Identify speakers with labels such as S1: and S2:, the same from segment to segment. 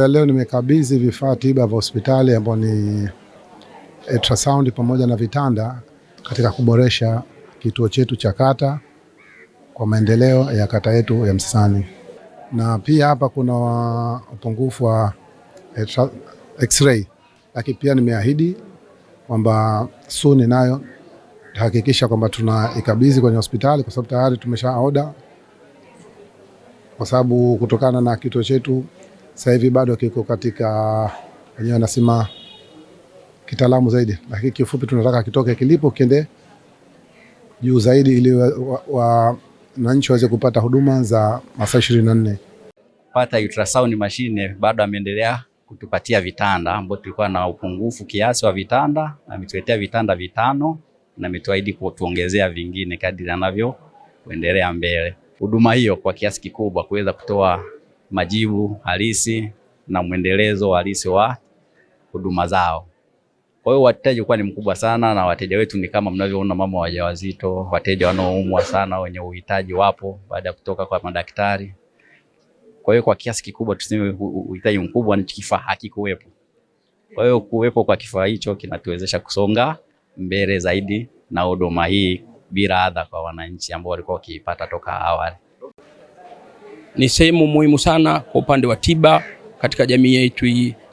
S1: Leo nimekabidhi vifaa tiba vya hospitali ambao ni ultrasound pamoja na vitanda katika kuboresha kituo chetu cha kata kwa maendeleo ya kata yetu ya Msasani. Na pia hapa kuna upungufu wa x-ray, lakini pia nimeahidi kwamba soon nayo hakikisha kwamba tunaikabidhi kwenye hospitali, kwa sababu tayari tumesha order, kwa sababu kutokana na kituo chetu sasa hivi bado kiko katika wenyewe nasema kitaalamu zaidi, lakini kifupi tunataka kitoke kilipo kiende juu zaidi ili wananchi waweze kupata huduma za masaa 24.
S2: Pata ultrasound machine bado ameendelea kutupatia vitanda ambao tulikuwa na upungufu kiasi wa vitanda, ametuletea vitanda 5 na ametuahidi kutuongezea vingine kadri anavyoendelea mbele. Huduma hiyo kwa kiasi kikubwa kuweza kutoa majibu halisi na mwendelezo halisi wa huduma zao. Kwa hiyo wateja kwa ni mkubwa sana, na wateja wetu ni kama mnavyoona mama wajawazito, wateja wanaoumwa sana, wenye uhitaji wapo baada ya kutoka kwa madaktari. Kwa hiyo kwa kiasi kikubwa tuseme uhitaji mkubwa ni kifaa hakikuwepo. Kwa hiyo kuwepo kwa kifaa hicho kinatuwezesha kusonga mbele zaidi na huduma hii bila adha kwa wananchi ambao walikuwa wakiipata toka awali.
S3: Ni sehemu muhimu sana kwa upande wa tiba katika jamii yetu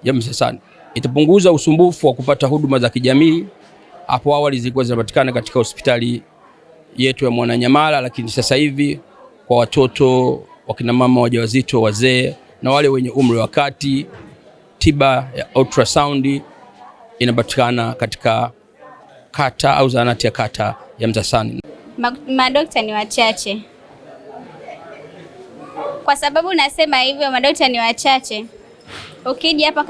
S3: ya Msasani. Itapunguza usumbufu wa kupata huduma za kijamii. Hapo awali zilikuwa zinapatikana katika hospitali yetu ya Mwananyamala, lakini sasa hivi kwa watoto, wakina mama wajawazito, wazee na wale wenye umri wa kati, tiba ya ultrasound inapatikana katika kata au zahanati ya kata ya Msasani.
S4: Madokta ni wachache. Kwa sababu nasema hivyo, madokta ni wachache. Ukija hapa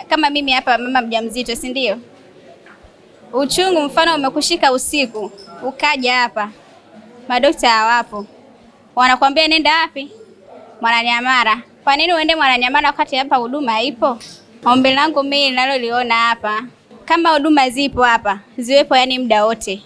S4: kama mimi hapa mama mjamzito, si ndio? Uchungu mfano umekushika usiku, ukaja hapa, madokta hawapo. Wanakuambia nenda wapi? Mwananyamala. Kwa nini uende Mwananyamala wakati hapa huduma haipo? Ombi langu mimi ninaloliona hapa, kama huduma zipo hapa, ziwepo yani muda wote.